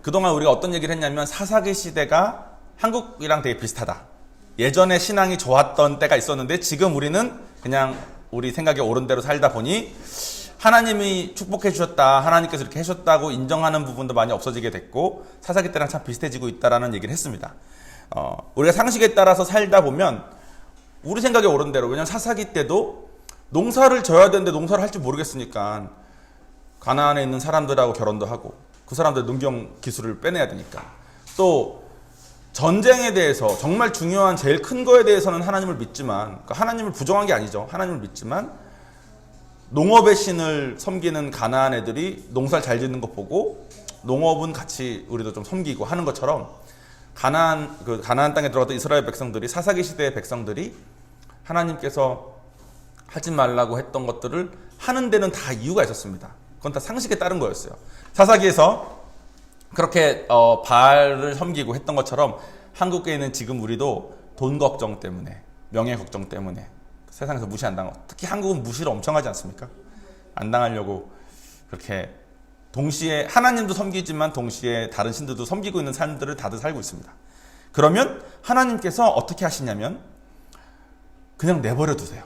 그동안 우리가 어떤 얘기를 했냐면 사사기 시대가 한국이랑 되게 비슷하다. 예전에 신앙이 좋았던 때가 있었는데 지금 우리는 그냥 우리 생각에 옳은 대로 살다 보니 하나님이 축복해 주셨다, 하나님께서 이렇게 해주셨다고 인정하는 부분도 많이 없어지게 됐고 사사기 때랑 참 비슷해지고 있다라는 얘기를 했습니다. 우리가 상식에 따라서 살다 보면 우리 생각에 옳은 대로, 왜냐면 사사기 때도 농사를 져야 되는데 농사를 할 줄 모르겠으니까 가나안에 있는 사람들하고 결혼도 하고 그 사람들 농경 기술을 빼내야 되니까, 또 전쟁에 대해서 정말 중요한 제일 큰 거에 대해서는 하나님을 믿지만, 그러니까 하나님을 부정한 게 아니죠. 하나님을 믿지만 농업의 신을 섬기는 가나안 애들이 농사를 잘 짓는 거 보고 농업은 같이 우리도 좀 섬기고 하는 것처럼 가나안 땅에 들어갔던 이스라엘 백성들이, 사사기 시대의 백성들이 하나님께서 하지 말라고 했던 것들을 하는 데는 다 이유가 있었습니다. 그건 다 상식에 따른 거였어요. 사사기에서 그렇게 바알을 섬기고 했던 것처럼 한국에 있는 지금 우리도 돈 걱정 때문에, 명예 걱정 때문에 세상에서 무시 안 당하고, 특히 한국은 무시를 엄청 하지 않습니까? 안 당하려고 그렇게 동시에 하나님도 섬기지만 동시에 다른 신들도 섬기고 있는 삶들을 다들 살고 있습니다. 그러면 하나님께서 어떻게 하시냐면 그냥 내버려 두세요.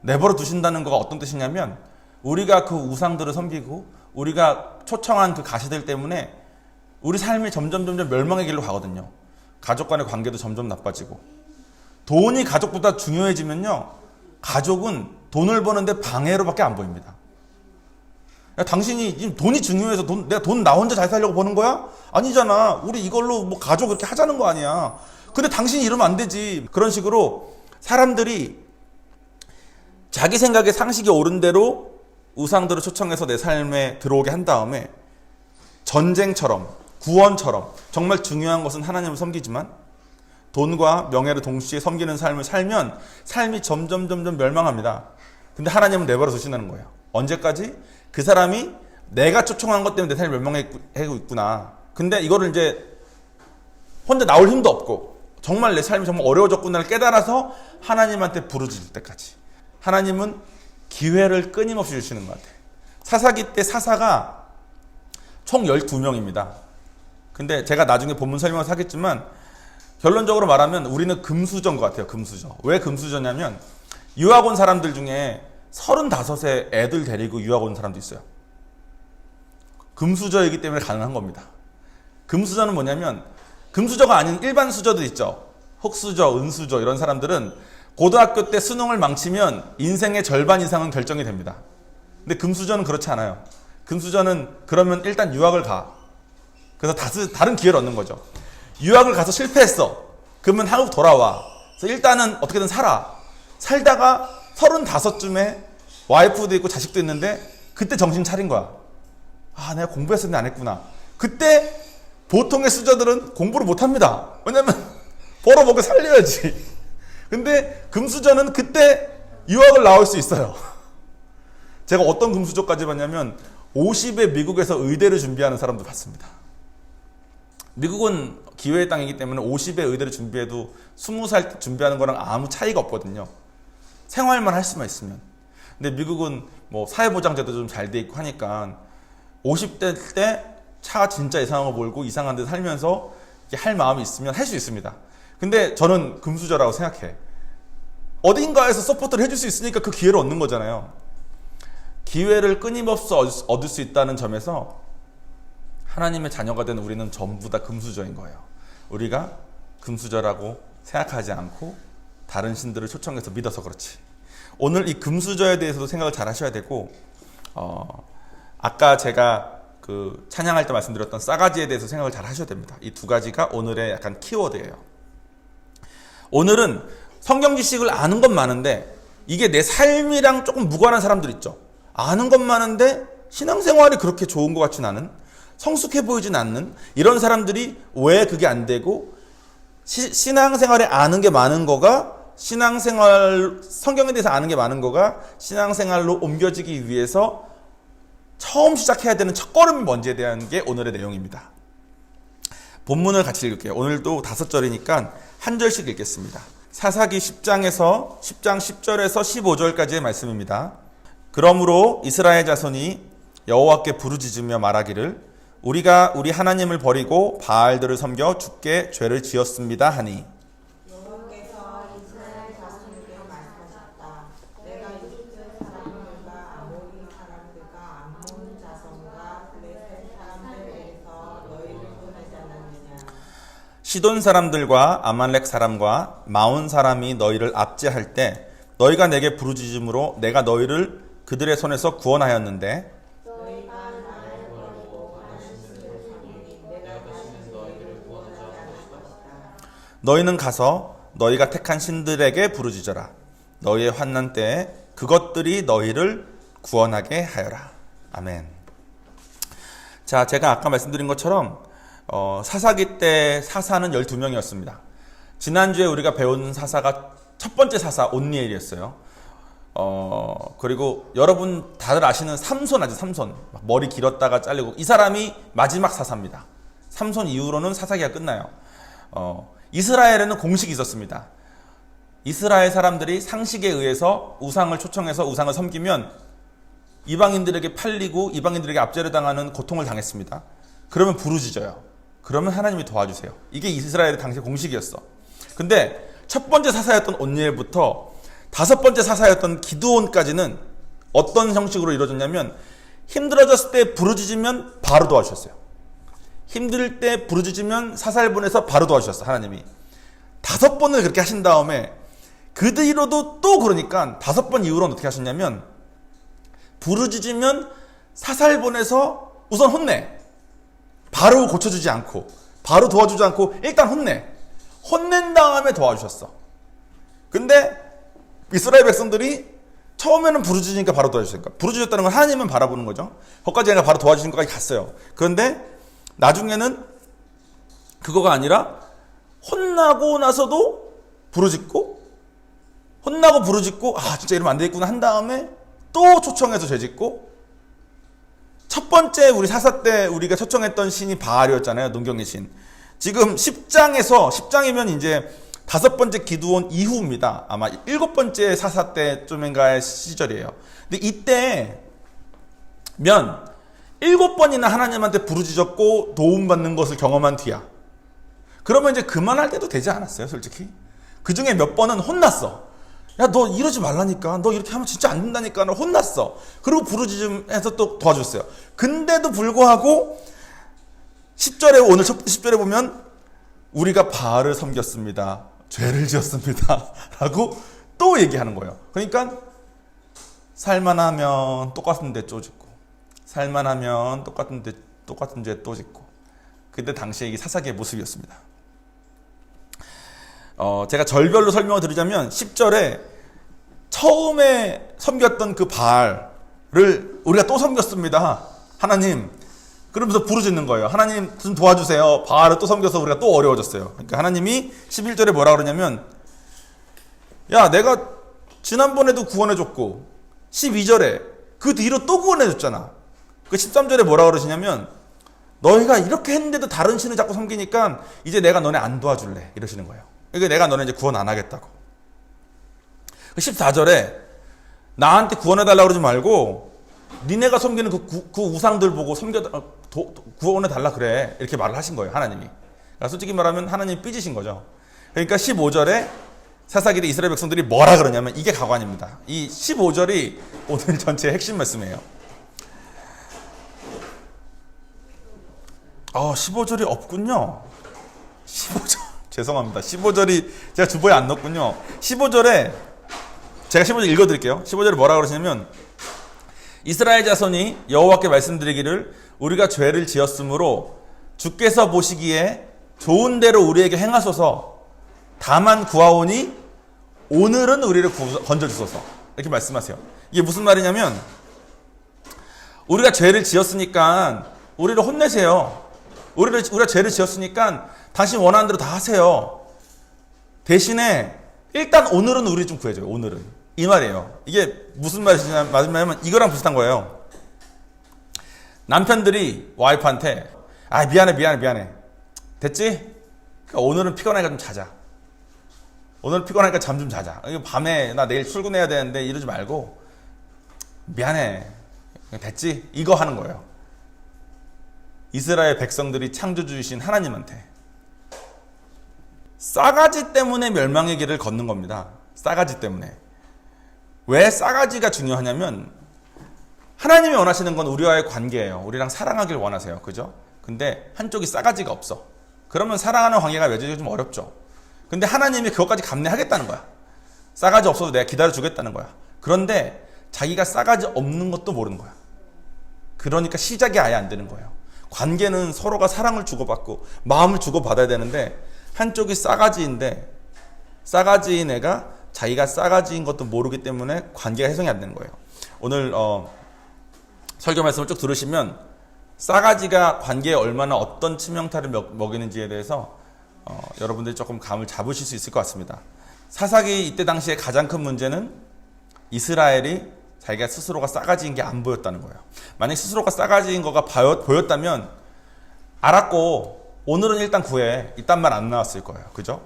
내버려 두신다는 거가 어떤 뜻이냐면 우리가 그 우상들을 섬기고 우리가 초청한 그 가시들 때문에 우리 삶이 점점 멸망의 길로 가거든요. 가족 간의 관계도 점점 나빠지고, 돈이 가족보다 중요해지면요, 가족은 돈을 버는데 방해로밖에 안 보입니다. 야, 당신이 지금 돈이 중요해서 내가 돈 나 혼자 잘 살려고 버는 거야? 아니잖아. 우리 이걸로 뭐 가족 그렇게 하자는 거 아니야. 근데 당신이 이러면 안 되지. 그런 식으로 사람들이 자기 생각에 상식이 옳은 대로 우상들을 초청해서 내 삶에 들어오게 한 다음에 전쟁처럼, 구원처럼 정말 중요한 것은 하나님을 섬기지만 돈과 명예를 동시에 섬기는 삶을 살면 삶이 점점 멸망합니다. 근데 하나님은 내버려 두신다는 거예요. 언제까지? 그 사람이 내가 초청한 것 때문에 내 삶이 멸망하고 있구나. 근데 이거를 이제 혼자 나올 힘도 없고 정말 내 삶이 정말 어려워졌구나를 깨달아서 하나님한테 부르짖을 때까지. 하나님은 기회를 끊임없이 주시는 것 같아요. 사사기 때 사사가 총 12명입니다. 근데 제가 나중에 본문 설명을 하겠지만 결론적으로 말하면 우리는 금수저인 것 같아요. 금수저. 왜 금수저냐면 유학 온 사람들 중에 35세 애들 데리고 유학 온 사람도 있어요. 금수저이기 때문에 가능한 겁니다. 금수저는 뭐냐면 금수저가 아닌 일반 수저들 있죠. 흑수저, 은수저 이런 사람들은 고등학교 때 수능을 망치면 인생의 절반 이상은 결정이 됩니다. 근데 금수저는 그렇지 않아요. 금수저는 그러면 일단 유학을 가. 그래서 다른 기회를 얻는 거죠. 유학을 가서 실패했어. 그러면 한국 돌아와. 그래서 일단은 어떻게든 살아. 살다가 35쯤에 와이프도 있고 자식도 있는데 그때 정신 차린 거야. 아, 내가 공부했었는데 안 했구나. 그때 보통의 수저들은 공부를 못 합니다. 왜냐면 벌어먹고 살려야지. 근데 금수저는 그때 유학을 나올 수 있어요. 제가 어떤 금수저까지 봤냐면 50에 미국에서 의대를 준비하는 사람도 봤습니다. 미국은 기회의 땅이기 때문에 50에 의대를 준비해도 20살 때 준비하는 거랑 아무 차이가 없거든요. 생활만 할 수만 있으면. 근데 미국은 뭐 사회보장제도 좀 잘 돼 있고 하니까 50대 때 차 진짜 이상한 거 몰고 이상한 데 살면서 할 마음이 있으면 할 수 있습니다. 근데 저는 금수저라고 생각해. 어딘가에서 서포트를 해줄 수 있으니까 그 기회를 얻는 거잖아요. 기회를 끊임없이 얻을 수 있다는 점에서 하나님의 자녀가 된 우리는 전부 다 금수저인 거예요. 우리가 금수저라고 생각하지 않고 다른 신들을 초청해서 믿어서 그렇지. 오늘 이 금수저에 대해서도 생각을 잘 하셔야 되고, 아까 제가 그 찬양할 때 말씀드렸던 싸가지에 대해서 생각을 잘 하셔야 됩니다. 이 두 가지가 오늘의 약간 키워드예요. 오늘은 성경 지식을 아는 건 많은데 이게 내 삶이랑 조금 무관한 사람들 있죠. 아는 건 많은데 신앙생활이 그렇게 좋은 것 같진 않은, 성숙해 보이진 않는 이런 사람들이 왜 그게 안 되고, 신앙생활에 아는 게 많은 거가 성경에 대해서 아는 게 많은 거가 신앙생활로 옮겨지기 위해서 처음 시작해야 되는 첫걸음이 뭔지에 대한 게 오늘의 내용입니다. 본문을 같이 읽을게요. 오늘도 5절이니까 한 절씩 읽겠습니다. 사사기 10장 10절에서 15절까지의 말씀입니다. 그러므로 이스라엘 자손이 여호와께 부르짖으며 말하기를 우리가 우리 하나님을 버리고 바알들을 섬겨 주께 죄를 지었습니다 하니 여호와께서 이스라엘 자손에게 말씀하셨다. 내가 이집트 사람들과 아모리 사람들과 암몬 자손과 블레셋 사람들에게서 너희를 구원하지 않았느냐. 시돈 사람들과 아말렉 사람과 마온 사람이 너희를 압제할 때 너희가 내게 부르짖음으로 내가 너희를 그들의 손에서 구원하였는데 너희가 나를 버리고 다른 신을 섬기니 내가 다시 너희를 구원하지 않을 것이다. 너희는 가서 너희가 택한 신들에게 부르짖어라. 너희의 환난 때에 그것들이 너희를 구원하게 하여라. 아멘. 자, 제가 아까 말씀드린 것처럼 사사기 때 사사는 12명이었습니다. 지난주에 우리가 배운 사사가 첫 번째 사사 온니엘이었어요. 그리고 여러분 다들 아시는 삼손 아죠, 삼손. 머리 길었다가 잘리고 이 사람이 마지막 사사입니다. 삼손 이후로는 사사기가 끝나요. 이스라엘에는 공식이 있었습니다. 이스라엘 사람들이 상식에 의해서 우상을 초청해서 우상을 섬기면 이방인들에게 팔리고 이방인들에게 압제를 당하는 고통을 당했습니다. 그러면 부르짖어요. 그러면 하나님이 도와주세요. 이게 이스라엘의 당시 공식이었어. 근데 첫 번째 사사였던 온니엘부터 다섯 번째 사사였던 기드온까지는 어떤 형식으로 이루어졌냐면 힘들어졌을 때 부르짖으면 바로 도와주셨어요. 힘들 때 부르짖으면 사사를 보내서 바로 도와주셨어, 하나님이. 5번을 그렇게 하신 다음에 그 뒤로도 또 그러니까 5번 이후로는 어떻게 하셨냐면 부르짖으면 사사를 보내서 우선 혼내. 바로 고쳐주지 않고 바로 도와주지 않고 일단 혼낸 다음에 도와주셨어. 근데 이스라엘 백성들이 처음에는 부르짖으니까 바로 도와주시니까 부르짖었다는 건 하나님은 바라보는 거죠. 거기까지 내가 바로 도와주신 것까지 갔어요. 그런데 나중에는 그거가 아니라 혼나고 나서도 부르짖고 혼나고 부르짖고 진짜 이러면 안 되겠구나 한 다음에 또 초청해서 죄짓고 첫 번째 우리 사사 때 우리가 초청했던 신이 바알이었잖아요. 농경의 신. 지금 10장이면 이제 5번째 기드온 이후입니다. 아마 7번째 사사 때쯤인가의 시절이에요. 근데 이때면 7번이나 하나님한테 부르짖었고 도움받는 것을 경험한 뒤야. 그러면 이제 그만할 때도 되지 않았어요, 솔직히? 그 중에 몇 번은 혼났어. 야, 너 이러지 말라니까. 너 이렇게 하면 진짜 안 된다니까. 너 혼났어. 그리고 부르짖음해서 또 도와줬어요. 근데도 불구하고 10절에 오늘 첫 10절에 보면 우리가 바알을 섬겼습니다. 죄를 지었습니다. 라고 또 얘기하는 거예요. 그러니까 살만하면 똑같은데 또 짓고 살만하면 똑같은 죄 또 짓고 그때 당시에 이게 사사기의 모습이었습니다. 제가 절별로 설명을 드리자면 10절에 처음에 섬겼던 그 바알을 우리가 또 섬겼습니다. 하나님. 그러면서 부르짖는 거예요. 하나님 좀 도와주세요. 바알을 또 섬겨서 우리가 또 어려워졌어요. 그러니까 하나님이 11절에 뭐라 그러냐면 야, 내가 지난번에도 구원해줬고 12절에 그 뒤로 또 구원해줬잖아. 그 13절에 뭐라 그러시냐면 너희가 이렇게 했는데도 다른 신을 자꾸 섬기니까 이제 내가 너네 안 도와줄래 이러시는 거예요. 그러니까 내가 너네 이제 구원 안 하겠다고. 14절에 나한테 구원해달라고 그러지 말고 니네가 섬기는 그 우상들 보고 구원해달라 그래 이렇게 말을 하신 거예요, 하나님이. 그러니까 솔직히 말하면 하나님이 삐지신 거죠. 그러니까 15절에 사사기 때 이스라엘 백성들이 뭐라 그러냐면 이게 가관입니다. 이 15절이 오늘 전체의 핵심 말씀이에요. 15절이 없군요. 15절 죄송합니다. 15절이 제가 주보에 안 넣었군요. 15절에 제가 15절 읽어드릴게요. 15절에 뭐라 그러시냐면 이스라엘 자손이 여호와께 말씀드리기를 우리가 죄를 지었으므로 주께서 보시기에 좋은 대로 우리에게 행하소서. 다만 구하오니 오늘은 우리를 건져주소서. 이렇게 말씀하세요. 이게 무슨 말이냐면 우리가 죄를 지었으니까 우리를 혼내세요. 우리가 죄를 지었으니까 당신 원하는 대로 다 하세요. 대신에 일단 오늘은 우리 좀 구해줘요. 오늘은. 이 말이에요. 이게 무슨 말이냐면 이거랑 비슷한 거예요. 남편들이 와이프한테 미안해. 됐지? 그러니까 오늘은 피곤하니까 좀 자자. 오늘 피곤하니까 잠 좀 자자. 밤에 나 내일 출근해야 되는데 이러지 말고 미안해. 됐지? 이거 하는 거예요. 이스라엘 백성들이 창조주이신 하나님한테 싸가지 때문에 멸망의 길을 걷는 겁니다. 싸가지 때문에. 왜 싸가지가 중요하냐면 하나님이 원하시는 건 우리와의 관계예요. 우리랑 사랑하길 원하세요. 그죠? 근데 한쪽이 싸가지가 없어. 그러면 사랑하는 관계가 맺어지기 좀 어렵죠. 근데 하나님이 그것까지 감내하겠다는 거야. 싸가지 없어도 내가 기다려주겠다는 거야. 그런데 자기가 싸가지 없는 것도 모르는 거야. 그러니까 시작이 아예 안 되는 거예요. 관계는 서로가 사랑을 주고받고 마음을 주고받아야 되는데 한쪽이 싸가지인데 싸가지인 애가 자기가 싸가지인 것도 모르기 때문에 관계가 해석이 안 되는 거예요. 오늘 설교 말씀을 쭉 들으시면 싸가지가 관계에 얼마나 어떤 치명타를 먹이는지에 대해서 여러분들이 조금 감을 잡으실 수 있을 것 같습니다. 사사기 이때 당시에 가장 큰 문제는 이스라엘이 자기가 스스로가 싸가지인 게 안 보였다는 거예요. 만약 스스로가 싸가지인 거가 보였다면 알았고 오늘은 일단 구해 이딴 말 안 나왔을 거예요. 그죠?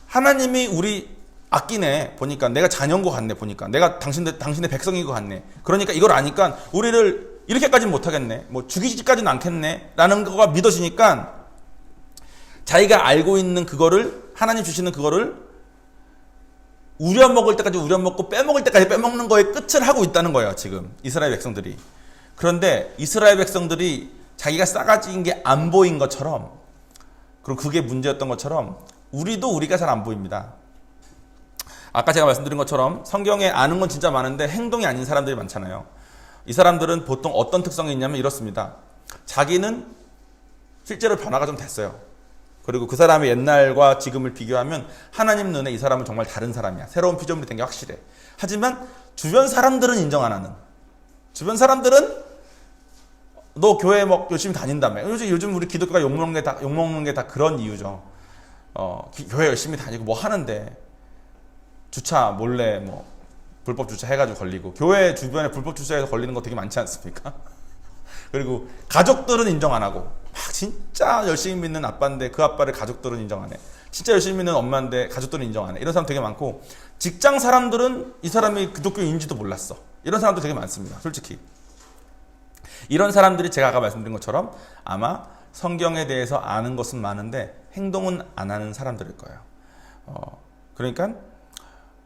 하나님이 우리 아끼네 보니까 내가 자녀인 것 같네 보니까 내가 당신의 백성인 것 같네. 그러니까 이걸 아니까 우리를 이렇게까지는 못하겠네. 뭐 죽이지까지는 않겠네 라는 거가 믿어지니까 자기가 알고 있는 그거를 하나님 주시는 그거를 우려먹을 때까지 우려먹고 빼먹을 때까지 빼먹는 거에 끝을 하고 있다는 거예요. 지금 이스라엘 백성들이. 그런데 이스라엘 백성들이 자기가 싸가지인 게 안 보인 것처럼 그리고 그게 문제였던 것처럼 우리가 잘 안 보입니다. 아까 제가 말씀드린 것처럼 성경에 아는 건 진짜 많은데 행동이 아닌 사람들이 많잖아요. 이 사람들은 보통 어떤 특성이 있냐면 이렇습니다. 자기는 실제로 변화가 좀 됐어요. 그리고 그 사람의 옛날과 지금을 비교하면 하나님 눈에 이 사람은 정말 다른 사람이야. 새로운 피조물이 된 게 확실해. 하지만 주변 사람들은 인정 안 하는. 주변 사람들은 너 교회 뭐 열심히 다닌다며. 요즘 우리 기독교가 욕먹는 게 다 그런 이유죠. 교회 열심히 다니고 뭐 하는데 주차 몰래 뭐 불법 주차 해가지고 걸리고 교회 주변에 불법 주차해서 걸리는 거 되게 많지 않습니까? 그리고 가족들은 인정 안 하고 막 진짜 열심히 믿는 아빠인데 그 아빠를 가족들은 인정 안 해. 진짜 열심히 믿는 엄마인데 가족들은 인정 안 해. 이런 사람 되게 많고 직장 사람들은 이 사람이 기독교인지도 몰랐어. 이런 사람도 되게 많습니다. 솔직히. 이런 사람들이 제가 아까 말씀드린 것처럼 아마 성경에 대해서 아는 것은 많은데 행동은 안 하는 사람들일 거예요. 그러니까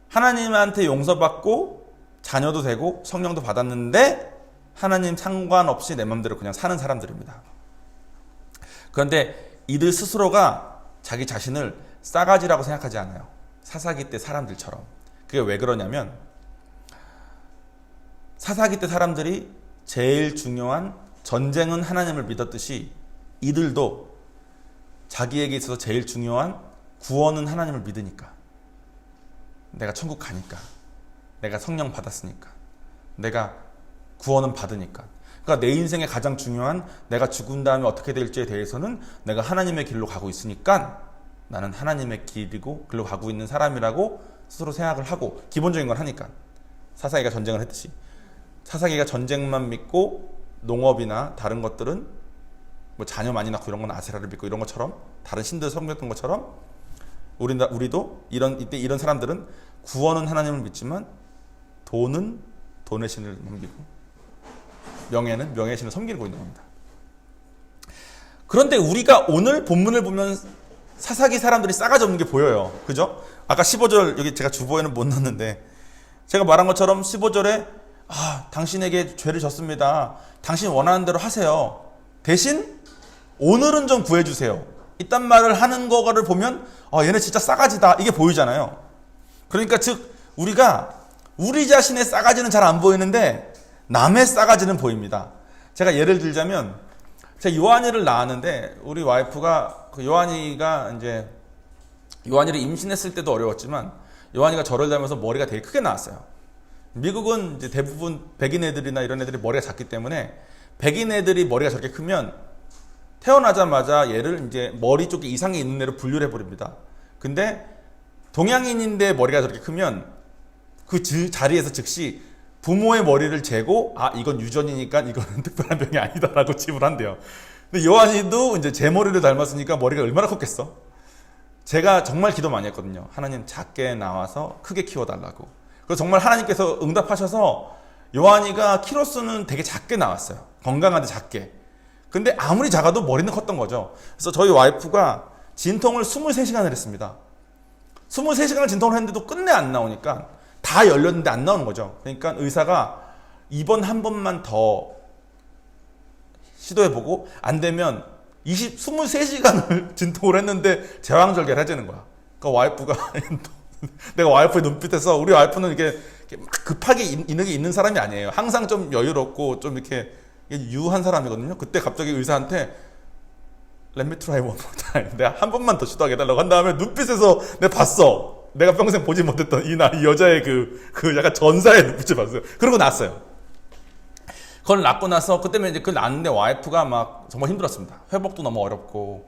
하나님한테 용서받고 자녀도 되고 성령도 받았는데 하나님 상관없이 내 맘대로 그냥 사는 사람들입니다. 그런데 이들 스스로가 자기 자신을 싸가지라고 생각하지 않아요. 사사기 때 사람들처럼. 그게 왜 그러냐면 사사기 때 사람들이 제일 중요한 전쟁은 하나님을 믿었듯이 이들도 자기에게 있어서 제일 중요한 구원은 하나님을 믿으니까. 내가 천국 가니까. 내가 성령 받았으니까. 내가 구원은 받으니까. 그러니까 내 인생에 가장 중요한 내가 죽은 다음에 어떻게 될지에 대해서는 내가 하나님의 길로 가고 있으니까 나는 하나님의 길이고 길로 가고 있는 사람이라고 스스로 생각을 하고 기본적인 걸 하니까. 사사기가 전쟁을 했듯이. 사사기가 전쟁만 믿고 농업이나 다른 것들은 뭐 자녀 많이 낳고 이런 건 아세라를 믿고 이런 것처럼 다른 신들을 섬겼던 것처럼 우리도 이때 이런 사람들은 구원은 하나님을 믿지만 돈은 돈의 신을 섬기고 명예는 명예의 신을 섬기고 있는 겁니다. 그런데 우리가 오늘 본문을 보면 사사기 사람들이 싸가지 없는 게 보여요. 그죠? 아까 15절 여기 제가 주보에는 못 넣었는데 제가 말한 것처럼 15절에 당신에게 죄를 졌습니다. 당신 원하는 대로 하세요. 대신 오늘은 좀 구해주세요. 이딴 말을 하는 거를 보면 얘네 진짜 싸가지다 이게 보이잖아요. 그러니까 즉 우리가 우리 자신의 싸가지는 잘 안 보이는데 남의 싸가지는 보입니다. 제가 예를 들자면 제가 요한이를 낳았는데 우리 와이프가 요한이가 이제 요한이를 임신했을 때도 어려웠지만 요한이가 저를 닮아서 머리가 되게 크게 나왔어요. 미국은 이제 대부분 백인 애들이나 이런 애들이 머리가 작기 때문에 백인 애들이 머리가 저렇게 크면 태어나자마자 얘를 이제 머리 쪽에 이상이 있는 애로 분류를 해버립니다. 근데 동양인인데 머리가 저렇게 크면 그 자리에서 즉시 부모의 머리를 재고 이건 유전이니까 이거는 특별한 병이 아니다라고 칩을 한대요. 근데 요한이도 이제 제 머리를 닮았으니까 머리가 얼마나 컸겠어. 제가 정말 기도 많이 했거든요. 하나님 작게 나와서 크게 키워달라고. 그래서 정말 하나님께서 응답하셔서 요한이가 키로수는 되게 작게 나왔어요. 건강한데 작게. 근데 아무리 작아도 머리는 컸던 거죠. 그래서 저희 와이프가 진통을 23시간을 했습니다. 23시간을 진통을 했는데도 끝내 안 나오니까 다 열렸는데 안 나오는 거죠. 그러니까 의사가 입원 한 번만 더 시도해보고 안 되면 23시간을 진통을 했는데 제왕절개를 해주는 거야. 그러니까 와이프가 내가 와이프의 눈빛에서 우리 와이프는 이렇게 막 급하게 있는 게 있는 사람이 아니에요. 항상 좀 여유롭고 좀 이렇게 유한 사람이거든요. 그때 갑자기 의사한테 Let me try one more time. 내가 한 번만 더 시도하게 해달라고 한 다음에 눈빛에서 내가 봤어. 내가 평생 보지 못했던 이 여자의 그 약간 전사의 눈빛을 봤어요. 그러고 났어요. 그걸 낳고 나서 그때면 이제 그걸 낳는데 와이프가 막 정말 힘들었습니다. 회복도 너무 어렵고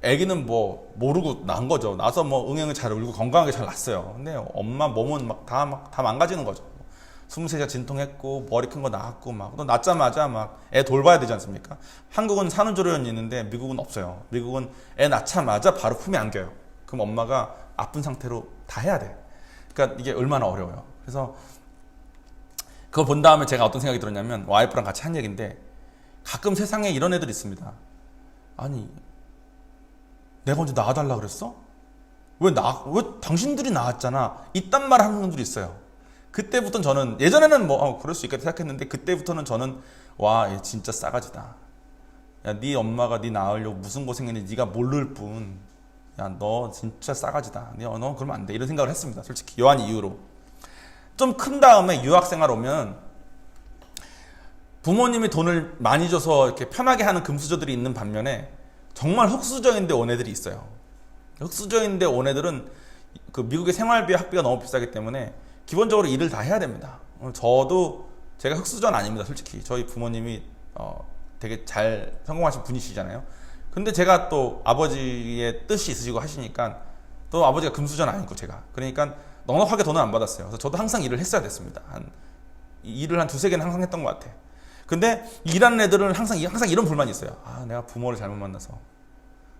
아기는 뭐 모르고 낳은 거죠. 나서 뭐 응애응애 잘 울고 건강하게 잘 낳았어요. 근데 엄마 몸은 다 망가지는 거죠. 23시간 진통했고 머리 큰 거 낳았고 막 또 낳자마자 막 애 돌봐야 되지 않습니까? 한국은 산후조리원이 있는데 미국은 없어요. 미국은 애 낳자마자 바로 품에 안겨요. 그럼 엄마가 아픈 상태로 다 해야 돼. 그러니까 이게 얼마나 어려워요. 그래서 그걸 본 다음에 제가 어떤 생각이 들었냐면 와이프랑 같이 한 얘기인데 가끔 세상에 이런 애들이 있습니다. 아니 내가 언제 낳아달라 그랬어? 왜 당신들이 낳았잖아. 이딴 말 하는 분들이 있어요. 그때부터는 저는 예전에는 뭐 그럴 수 있겠다 생각했는데 그때부터는 저는 와 얘 진짜 싸가지다. 야 네 엄마가 네 낳으려고 무슨 고생했는지 네가 모를 뿐. 야 너 진짜 싸가지다. 너 그러면 안 돼. 이런 생각을 했습니다. 솔직히 요한 이후로. 좀 큰 다음에 유학생활 오면 부모님이 돈을 많이 줘서 이렇게 편하게 하는 금수저들이 있는 반면에 정말 흙수저인데 온 애들이 있어요. 흙수저인데 온 애들은 그 미국의 생활비 학비가 너무 비싸기 때문에 기본적으로 일을 다 해야 됩니다. 저도 제가 흙수저는 아닙니다. 솔직히 저희 부모님이 되게 잘 성공하신 분이시잖아요. 근데 제가 또 아버지의 뜻이 있으시고 하시니까 또 아버지가 금수저는 아니고 제가 그러니까 넉넉하게 돈을 안 받았어요. 그래서 저도 항상 일을 했어야 됐습니다. 일을 한 두세 개는 항상 했던 것 같아. 근데 일하는 애들은 항상 이런 불만이 있어요. 아 내가 부모를 잘못 만나서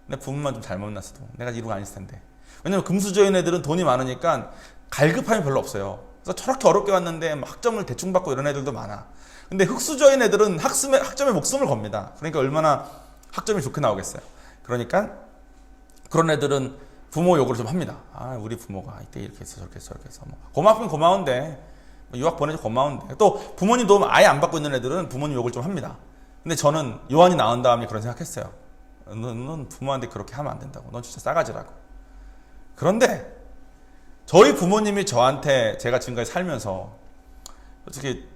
내 부모만 좀 잘못 만났어도 내가 이러고 안 있을 텐데. 왜냐면 금수저인 애들은 돈이 많으니까 갈급함이 별로 없어요. 그래서 저렇게 어렵게 왔는데 학점을 대충 받고 이런 애들도 많아. 근데 흙수저인 애들은 학점에 목숨을 겁니다. 그러니까 얼마나 학점이 좋게 나오겠어요. 그러니까 그런 애들은 부모 욕을 좀 합니다. 아 우리 부모가 이때 이렇게 했어 저렇게 했어 저렇게 했어. 뭐 고맙긴 고마운데 유학 보내줘 고마운데 또 부모님 도움 아예 안 받고 있는 애들은 부모님 욕을 좀 합니다. 근데 저는 요한이 나온 다음에 그런 생각했어요. 넌 부모한테 그렇게 하면 안 된다고. 넌 진짜 싸가지라고. 그런데 저희 부모님이 저한테 제가 지금까지 살면서 솔직히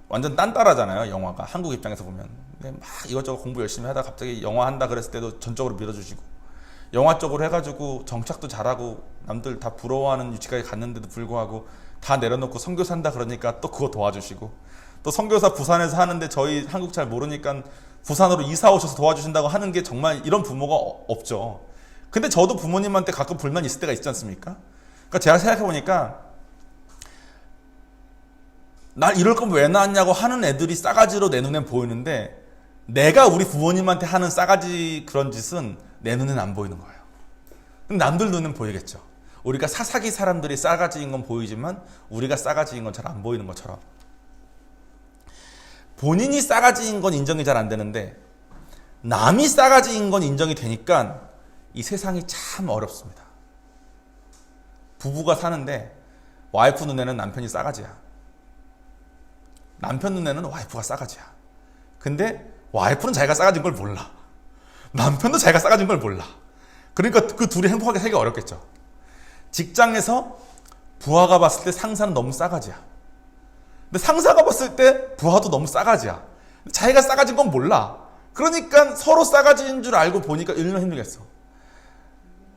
완전 딴따라잖아요. 영화가 한국 입장에서 보면. 근데 막 이것저것 공부 열심히 하다가 갑자기 영화 한다 그랬을 때도 전적으로 밀어주시고 영화 쪽으로 해가지고 정착도 잘하고 남들 다 부러워하는 위치까지 갔는데도 불구하고 다 내려놓고 선교사 한다 그러니까 또 그거 도와주시고 또 선교사 부산에서 하는데 저희 한국 잘 모르니까 부산으로 이사 오셔서 도와주신다고 하는 게 정말 이런 부모가 없죠. 근데 저도 부모님한테 가끔 불만이 있을 때가 있지 않습니까? 그러니까 제가 생각해보니까 날 이럴 거면 왜 낳았냐고 하는 애들이 싸가지로 내 눈엔 보이는데 내가 우리 부모님한테 하는 싸가지 그런 짓은 내 눈엔 안 보이는 거예요. 근데 남들 눈엔 보이겠죠. 우리가 사사기 사람들이 싸가지인 건 보이지만 우리가 싸가지인 건 잘 안 보이는 것처럼 본인이 싸가지인 건 인정이 잘 안 되는데 남이 싸가지인 건 인정이 되니까 이 세상이 참 어렵습니다. 부부가 사는데 와이프 눈에는 남편이 싸가지야. 남편 눈에는 와이프가 싸가지야. 근데 와이프는 자기가 싸가진 걸 몰라. 남편도 자기가 싸가진 걸 몰라. 그러니까 그 둘이 행복하게 살기가 어렵겠죠. 직장에서 부하가 봤을 때 상사는 너무 싸가지야. 근데 상사가 봤을 때 부하도 너무 싸가지야. 자기가 싸가진 건 몰라. 그러니까 서로 싸가지인 줄 알고 보니까 얼마나 힘들겠어.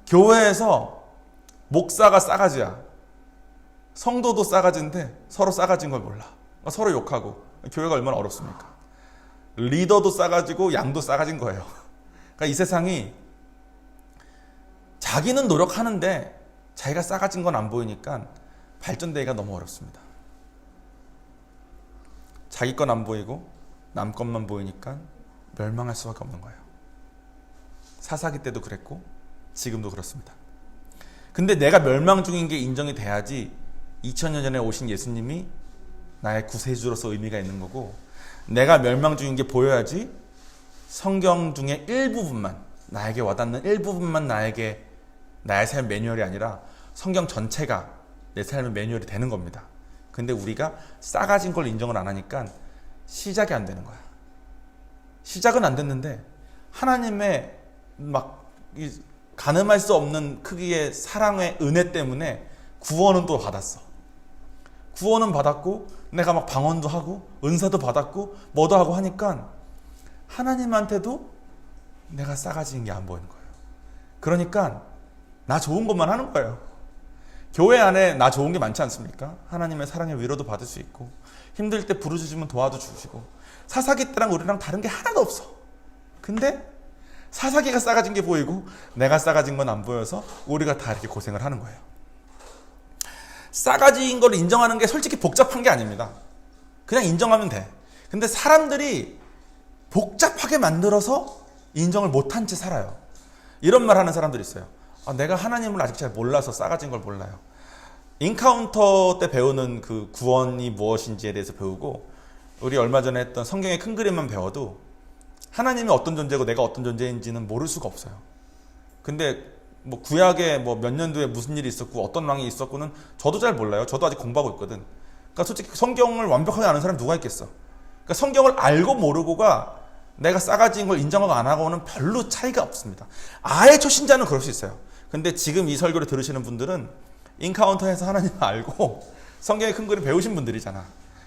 교회에서 목사가 싸가지야. 성도도 싸가지인데 서로 싸가진 걸 몰라. 서로 욕하고 교회가 얼마나 어렵습니까? 리더도 싸가지고 양도 싸가진 거예요. 그러니까 이 세상이 자기는 노력하는데 자기가 싸가진 건 안 보이니까 발전되기가 너무 어렵습니다. 자기 건 안 보이고 남 것만 보이니까 멸망할 수밖에 없는 거예요. 사사기 때도 그랬고 지금도 그렇습니다. 근데 내가 멸망 중인 게 인정이 돼야지 2000년 전에 오신 예수님이 나의 구세주로서 의미가 있는 거고 내가 멸망 중인 게 보여야지 성경 중에 일부분만, 나에게 와닿는 일부분만 나의 삶 매뉴얼이 아니라 성경 전체가 내 삶의 매뉴얼이 되는 겁니다. 근데 우리가 싸가진 걸 인정을 안 하니까 시작이 안 되는 거야. 시작은 안 됐는데 하나님의 가늠할 수 없는 크기의 사랑의 은혜 때문에 구원은 또 받았어. 구원은 받았고 내가 막 방언도 하고 은사도 받았고 뭐도 하고 하니까 하나님한테도 내가 싸가지인 게 안 보이는 거예요. 그러니까 나 좋은 것만 하는 거예요. 교회 안에 나 좋은 게 많지 않습니까? 하나님의 사랑의 위로도 받을 수 있고 힘들 때 부르짖으면 도와도 주시고 사사기 때랑 우리랑 다른 게 하나도 없어. 근데 사사기가 싸가진 게 보이고 내가 싸가진 건 안 보여서 우리가 다 이렇게 고생을 하는 거예요. 싸가지인 걸 인정하는 게 솔직히 복잡한 게 아닙니다. 그냥 인정하면 돼. 근데 사람들이 복잡하게 만들어서 인정을 못한 채 살아요. 이런 말 하는 사람들이 있어요. 내가 하나님을 아직 잘 몰라서 싸가진 걸 몰라요. 인카운터 때 배우는 그 구원이 무엇인지에 대해서 배우고 우리 얼마 전에 했던 성경의 큰 그림만 배워도 하나님이 어떤 존재고 내가 어떤 존재인지는 모를 수가 없어요. 근데 뭐 구약에 뭐 몇 년도에 무슨 일이 있었고 어떤 왕이 있었고는 저도 잘 몰라요. 저도 아직 공부하고 있거든. 그러니까 솔직히 성경을 완벽하게 아는 사람이 누가 있겠어. 그러니까 성경을 알고 모르고가 내가 싸가지인 걸 인정하고 안 하고는 별로 차이가 없습니다. 아예 초신자는 그럴 수 있어요. 근데 지금 이 설교를 들으시는 분들은 인카운터에서 하나님을 알고 성경의 큰 그림 배우신 분들이잖아.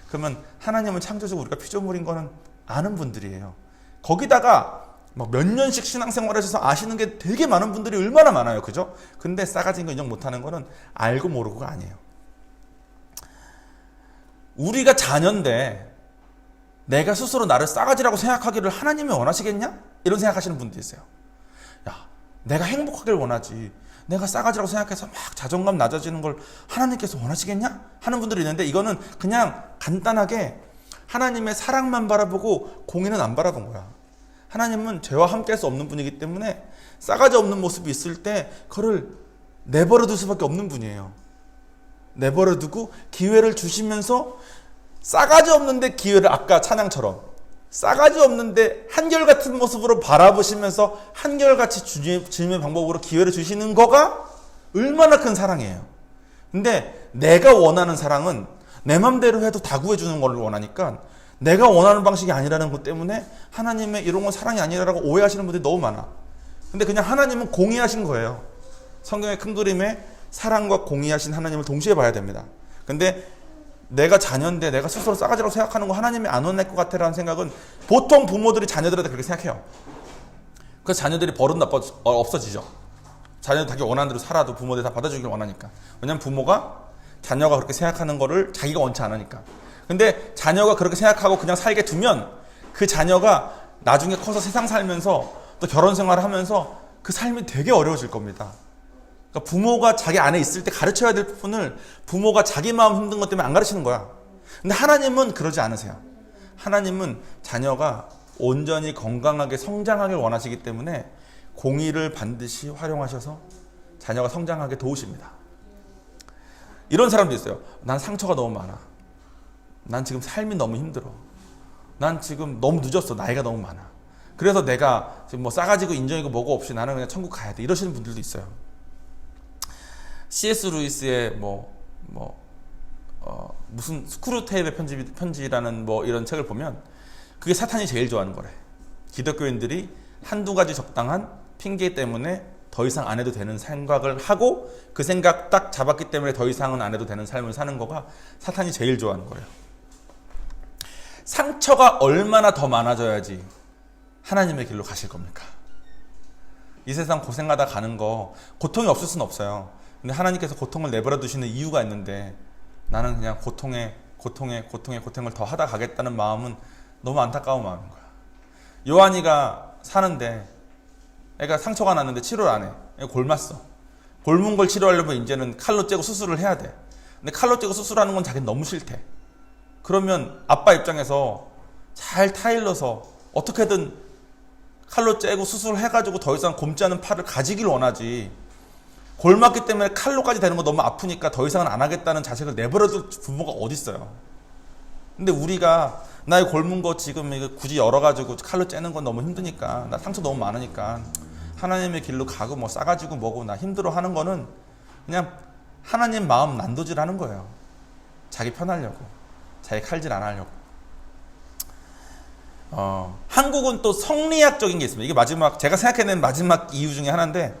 그러면 하나님은 창조주고 우리가 피조물인 거는 아는 분들이에요. 거기다가 막 몇 년씩 신앙생활 하셔서 아시는 게 되게 많은 분들이 얼마나 많아요. 그죠? 근데 싸가지인 거 인정 못하는 거는 알고 모르고가 아니에요. 우리가 자녀인데 내가 스스로 나를 싸가지라고 생각하기를 하나님이 원하시겠냐? 이런 생각하시는 분들이 있어요. 야, 내가 행복하길 원하지. 내가 싸가지라고 생각해서 막 자존감 낮아지는 걸 하나님께서 원하시겠냐? 하는 분들이 있는데 이거는 그냥 간단하게 하나님의 사랑만 바라보고 공의는 안 바라본 거야. 하나님은 죄와 함께할 수 없는 분이기 때문에 싸가지 없는 모습이 있을 때 그거를 내버려 둘 수밖에 없는 분이에요. 내버려 두고 기회를 주시면서 싸가지 없는데 기회를 아까 찬양처럼 싸가지 없는데 한결같은 모습으로 바라보시면서 한결같이 주님의 방법으로 기회를 주시는 거가 얼마나 큰 사랑이에요. 근데 내가 원하는 사랑은 내 맘대로 해도 다 구해주는 걸 원하니까 내가 원하는 방식이 아니라는 것 때문에 하나님의 이런 건 사랑이 아니라고 오해하시는 분들이 너무 많아. 근데 그냥 하나님은 공의하신 거예요. 성경의 큰 그림에 사랑과 공의하신 하나님을 동시에 봐야 됩니다. 근데 내가 자녀인데 내가 스스로 싸가지라고 생각하는 거 하나님이 안 원할 것 같아라는 생각은 보통 부모들이 자녀들한테 그렇게 생각해요. 그래서 자녀들이 버릇 없어지죠. 자녀들 자기 원하는 대로 살아도 부모들이 다 받아주길 원하니까. 왜냐면 부모가 자녀가 그렇게 생각하는 거를 자기가 원치 않으니까. 근데 자녀가 그렇게 생각하고 그냥 살게 두면 그 자녀가 나중에 커서 세상 살면서 또 결혼 생활을 하면서 그 삶이 되게 어려워질 겁니다. 그러니까 부모가 자기 안에 있을 때 가르쳐야 될 부분을 부모가 자기 마음 힘든 것 때문에 안 가르치는 거야. 근데 하나님은 그러지 않으세요. 하나님은 자녀가 온전히 건강하게 성장하길 원하시기 때문에 공의를 반드시 활용하셔서 자녀가 성장하게 도우십니다. 이런 사람도 있어요. 난 상처가 너무 많아. 난 지금 삶이 너무 힘들어. 난 지금 너무 늦었어. 나이가 너무 많아. 그래서 내가 지금 뭐 싸가지고 인정이고 뭐고 없이 나는 그냥 천국 가야 돼. 이러시는 분들도 있어요. C.S. 루이스의 무슨 스크루테이프의 편지라는 뭐 이런 책을 보면 그게 사탄이 제일 좋아하는 거래. 기독교인들이 한두 가지 적당한 핑계 때문에 더 이상 안 해도 되는 생각을 하고 그 생각 딱 잡았기 때문에 더 이상은 안 해도 되는 삶을 사는 거가 사탄이 제일 좋아하는 거예요. 상처가 얼마나 더 많아져야지 하나님의 길로 가실 겁니까? 이 세상 고생하다 가는 거 고통이 없을 수는 없어요. 근데 하나님께서 고통을 내버려 두시는 이유가 있는데 나는 그냥 고통을 더 하다 가겠다는 마음은 너무 안타까운 마음인 거야. 요한이가 사는데 애가 상처가 났는데 치료를 안 해. 애가 골맞어. 골문 걸 치료하려면 이제는 칼로 째고 수술을 해야 돼. 근데 칼로 째고 수술하는 건 자기는 너무 싫대. 그러면 아빠 입장에서 잘 타일러서 어떻게든 칼로 째고 수술을 해가지고 더 이상 곪지 않은 팔을 가지길 원하지. 골맞기 때문에 칼로까지 되는 거 너무 아프니까 더 이상은 안 하겠다는 자식을 내버려둘 부모가 어딨어요. 근데 우리가 나 이 골문 거 지금 이거 굳이 열어가지고 칼로 째는 건 너무 힘드니까, 나 상처 너무 많으니까 하나님의 길로 가고 뭐 싸가지고 뭐고 나 힘들어 하는 거는 그냥 하나님 마음 난도질 하는 거예요. 자기 편하려고, 자기 칼질 안 하려고. 한국은 또 성리학적인 게 있습니다. 이게 마지막, 제가 생각해낸 마지막 이유 중에 하나인데,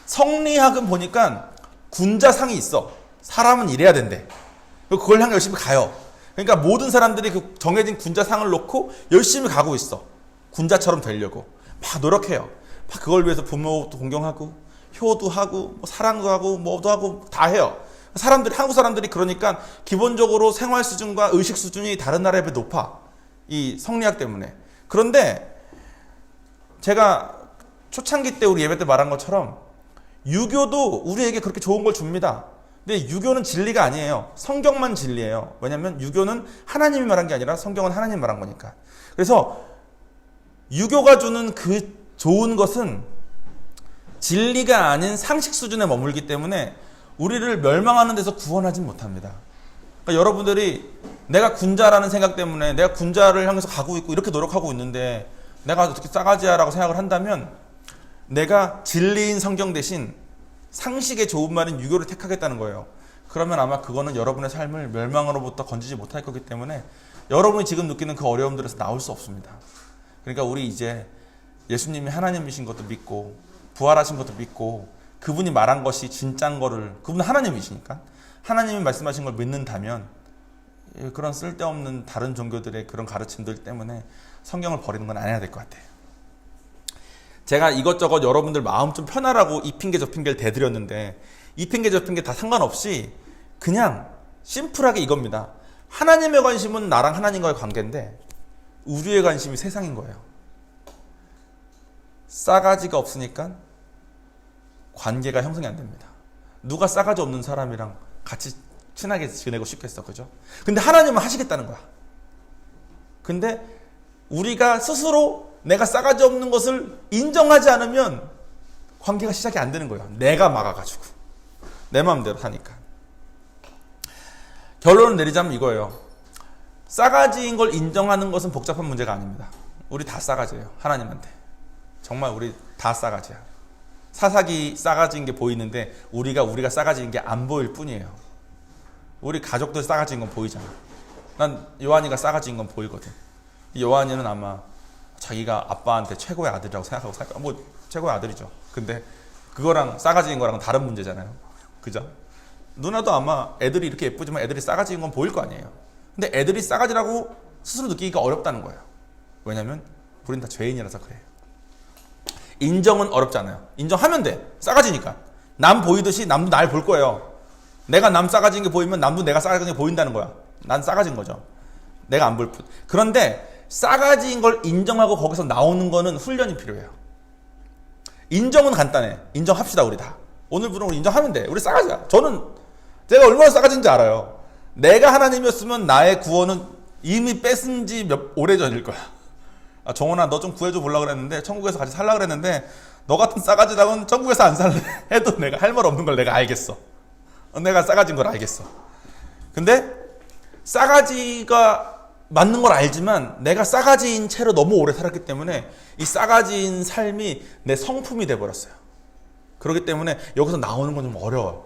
성리학은 보니까 군자상이 있어. 사람은 이래야 된대. 그걸 향해 열심히 가요. 그러니까 모든 사람들이 그 정해진 군자상을 놓고 열심히 가고 있어. 군자처럼 되려고. 막 노력해요. 막 그걸 위해서 부모도 공경하고, 효도하고, 뭐 사랑도 하고, 뭐도 하고, 다 해요. 사람들이, 한국 사람들이 그러니까 기본적으로 생활 수준과 의식 수준이 다른 나라에 비해 높아. 이 성리학 때문에. 그런데 제가 초창기 때 우리 예배 때 말한 것처럼 유교도 우리에게 그렇게 좋은 걸 줍니다. 근데 유교는 진리가 아니에요. 성경만 진리예요. 왜냐하면 유교는 하나님이 말한 게 아니라 성경은 하나님이 말한 거니까. 그래서 유교가 주는 그 좋은 것은 진리가 아닌 상식 수준에 머물기 때문에 우리를 멸망하는 데서 구원하지 못합니다. 그러니까 여러분들이 내가 군자라는 생각 때문에 내가 군자를 향해서 가고 있고 이렇게 노력하고 있는데 내가 어떻게 싸가지야라고 생각을 한다면 내가 진리인 성경 대신 상식의 좋은 말인 유교를 택하겠다는 거예요. 그러면 아마 그거는 여러분의 삶을 멸망으로부터 건지지 못할 거기 때문에 여러분이 지금 느끼는 그 어려움들에서 나올 수 없습니다. 그러니까 우리 이제 예수님이 하나님이신 것도 믿고 부활하신 것도 믿고 그분이 말한 것이 진짜인 거를, 그분은 하나님이시니까 하나님이 말씀하신 걸 믿는다면 그런 쓸데없는 다른 종교들의 그런 가르침들 때문에 성경을 버리는 건 안 해야 될 것 같아요. 제가 이것저것 여러분들 마음 좀 편하라고 이 핑계 저 핑계를 대드렸는데 이 핑계 저 핑계 다 상관없이 그냥 심플하게 이겁니다. 하나님의 관심은 나랑 하나님과의 관계인데 우리의 관심이 세상인 거예요. 싸가지가 없으니까 관계가 형성이 안 됩니다. 누가 싸가지 없는 사람이랑 같이 친하게 지내고 싶겠어, 그죠? 근데 하나님은 하시겠다는 거야. 근데 우리가 스스로 내가 싸가지 없는 것을 인정하지 않으면 관계가 시작이 안 되는 거예요. 내가 막아가지고 내 마음대로 하니까. 결론을 내리자면 이거예요. 싸가지인 걸 인정하는 것은 복잡한 문제가 아닙니다. 우리 다 싸가지예요, 하나님한테. 정말 우리 다 싸가지야. 사사기 싸가지인 게 보이는데 우리가 싸가지인 게 안 보일 뿐이에요. 우리 가족들 싸가지인 건 보이잖아. 난 요한이가 싸가지인 건 보이거든. 요한이는 아마 자기가 아빠한테 최고의 아들이라고 생각하고 살 거야. 뭐 최고의 아들이죠. 근데 그거랑 싸가지인 거랑은 다른 문제잖아요. 그죠? 누나도 아마 애들이 이렇게 예쁘지만 애들이 싸가지인 건 보일 거 아니에요. 근데 애들이 싸가지라고 스스로 느끼기가 어렵다는 거예요. 왜냐면 우린 다 죄인이라서 그래요. 인정은 어렵지 않아요. 인정하면 돼. 싸가지니까. 남 보이듯이 남도 날 볼 거예요. 내가 남 싸가지인 게 보이면 남도 내가 싸가지인 게 보인다는 거야. 난 싸가지인 거죠. 내가 안 볼 뿐. 그런데 싸가지인 걸 인정하고 거기서 나오는 거는 훈련이 필요해요. 인정은 간단해. 인정합시다, 우리 다. 오늘부터 우리 인정하면 돼. 우리 싸가지야. 저는 제가 얼마나 싸가지인지 알아요. 내가 하나님이었으면 나의 구원은 이미 뺏은 지 오래전일 거야. 아, 정원아, 너 좀 구해줘 보려고 그랬는데 천국에서 같이 살려고 그랬는데 너 같은 싸가지랑은 천국에서 안 살래 해도 내가 할 말 없는 걸 내가 알겠어. 내가 싸가지인 걸 알겠어. 근데 싸가지가 맞는 걸 알지만 내가 싸가지인 채로 너무 오래 살았기 때문에 이 싸가지인 삶이 내 성품이 돼버렸어요. 그렇기 때문에 여기서 나오는 건 좀 어려워요.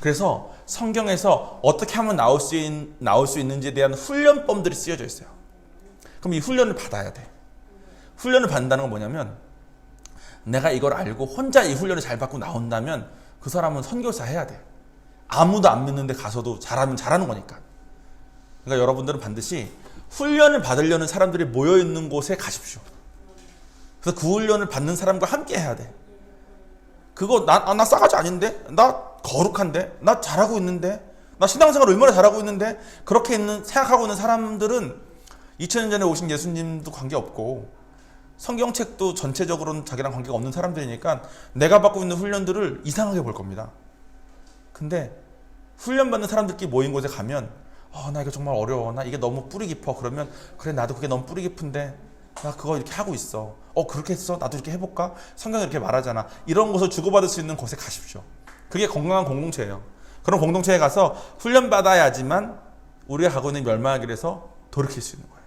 그래서 성경에서 어떻게 하면 나올 수 있는지에 대한 훈련법들이 쓰여져 있어요. 그럼 이 훈련을 받아야 돼. 훈련을 받는다는 건 뭐냐면 내가 이걸 알고 혼자 이 훈련을 잘 받고 나온다면 그 사람은 선교사 해야 돼. 아무도 안 믿는데 가서도 잘하면 잘하는 거니까. 그러니까 여러분들은 반드시 훈련을 받으려는 사람들이 모여있는 곳에 가십시오. 그래서 그 훈련을 받는 사람과 함께 해야 돼. 그거 나 싸가지 아닌데? 나 거룩한데? 나 잘하고 있는데? 나 신앙생활 얼마나 잘하고 있는데? 그렇게 생각하고 있는 사람들은 2000년 전에 오신 예수님도 관계없고 성경책도 전체적으로는 자기랑 관계가 없는 사람들이니까 내가 받고 있는 훈련들을 이상하게 볼 겁니다. 근데 훈련받는 사람들끼리 모인 곳에 가면 나 이거 정말 어려워. 나 이게 너무 뿌리 깊어. 그러면 그래, 나도 그게 너무 뿌리 깊은데 나 그거 이렇게 하고 있어. 그렇게 했어? 나도 이렇게 해볼까? 성경이 이렇게 말하잖아. 이런 것을 주고받을 수 있는 곳에 가십시오. 그게 건강한 공동체예요. 그런 공동체에 가서 훈련받아야지만 우리가 가고 있는 멸망의 길에서 돌이킬 수 있는 거예요.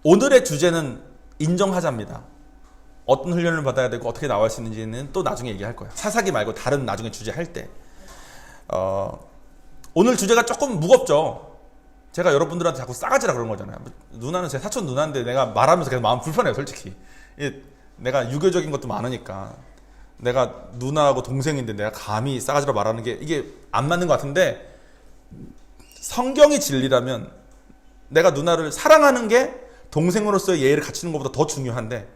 오늘의 주제는 인정하자입니다. 어떤 훈련을 받아야 되고 어떻게 나올 수 있는지는 또 나중에 얘기할 거예요. 사사기 말고 다른 나중에 주제 할 때. 오늘 주제가 조금 무겁죠. 제가 여러분들한테 자꾸 싸가지라 그런 거잖아요. 누나는 제 사촌 누나인데 내가 말하면서 계속 마음 불편해요, 솔직히. 내가 유교적인 것도 많으니까. 내가 누나하고 동생인데 내가 감히 싸가지로 말하는 게 이게 안 맞는 것 같은데, 성경이 진리라면 내가 누나를 사랑하는 게 동생으로서의 예의를 갖추는 것보다 더 중요한데,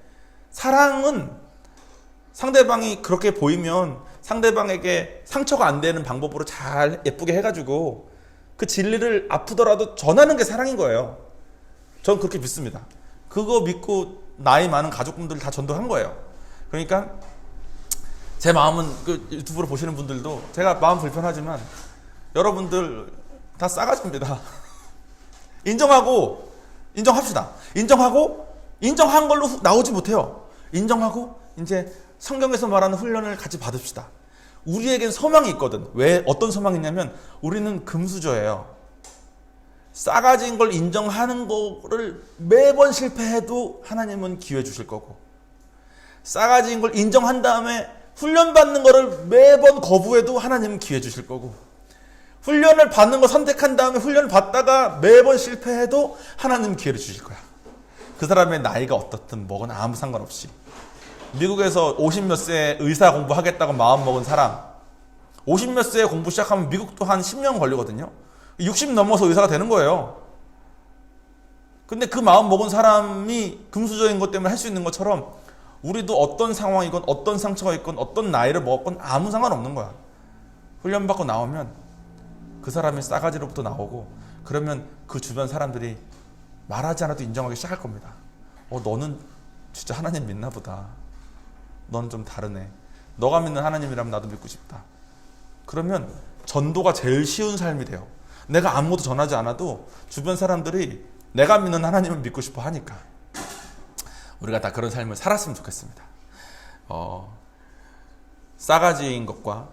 사랑은 상대방이 그렇게 보이면 상대방에게 상처가 안 되는 방법으로 잘 예쁘게 해가지고 그 진리를 아프더라도 전하는 게 사랑인 거예요. 전 그렇게 믿습니다. 그거 믿고 나이 많은 가족분들 다 전도한 거예요. 그러니까 제 마음은, 그 유튜브로 보시는 분들도 제가 마음 불편하지만 여러분들 다 싸가지입니다. 인정하고, 인정합시다. 인정하고, 인정한 걸로 나오지 못해요. 인정하고 이제 성경에서 말하는 훈련을 같이 받읍시다. 우리에겐 소망이 있거든. 왜? 어떤 소망이 있냐면 우리는 금수저예요. 싸가지인 걸 인정하는 거를 매번 실패해도 하나님은 기회 주실 거고, 싸가지인 걸 인정한 다음에 훈련받는 거를 매번 거부해도 하나님은 기회 주실 거고, 훈련을 받는 거 선택한 다음에 훈련을 받다가 매번 실패해도 하나님은 기회를 주실 거야. 그 사람의 나이가 어떻든 뭐건 아무 상관없이. 미국에서 50몇 세에 의사 공부하겠다고 마음먹은 사람, 50몇 세에 공부 시작하면 미국도 한 10년 걸리거든요. 60 넘어서 의사가 되는 거예요. 근데 그 마음 먹은 사람이 금수저인 것 때문에 할 수 있는 것처럼 우리도 어떤 상황이건 어떤 상처가 있건 어떤 나이를 먹었건 아무 상관없는 거야. 훈련받고 나오면 그 사람이 싸가지로부터 나오고, 그러면 그 주변 사람들이 말하지 않아도 인정하기 시작할 겁니다. 너는 진짜 하나님 믿나 보다. 넌 좀 다르네. 너가 믿는 하나님이라면 나도 믿고 싶다. 그러면 전도가 제일 쉬운 삶이 돼요. 내가 아무것도 전하지 않아도 주변 사람들이 내가 믿는 하나님을 믿고 싶어 하니까. 우리가 다 그런 삶을 살았으면 좋겠습니다. 싸가지인 것과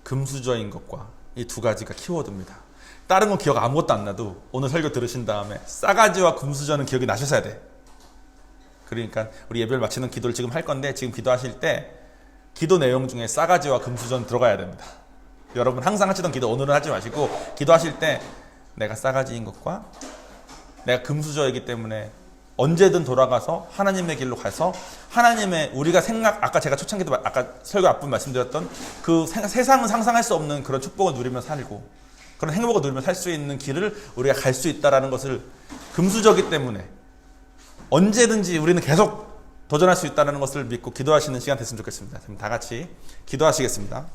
금수저인 것과 이 두 가지가 키워드입니다. 다른 건 기억 아무것도 안 나도 오늘 설교 들으신 다음에 싸가지와 금수저는 기억이 나셨어야 돼. 그러니까 우리 예배를 마치는 기도를 지금 할 건데, 지금 기도하실 때 기도 내용 중에 싸가지와 금수저는 들어가야 됩니다. 여러분 항상 하시던 기도 오늘은 하지 마시고, 기도하실 때 내가 싸가지인 것과 내가 금수저이기 때문에 언제든 돌아가서 하나님의 길로 가서 하나님의, 우리가 아까 제가 초창기도 아까 설교 앞부분 말씀드렸던 그 세상은 상상할 수 없는 그런 축복을 누리며 살고 그런 행복을 누리며 살 수 있는 길을 우리가 갈 수 있다는 것을, 금수저기 때문에 언제든지 우리는 계속 도전할 수 있다는 것을 믿고 기도하시는 시간 됐으면 좋겠습니다. 다 같이 기도하시겠습니다.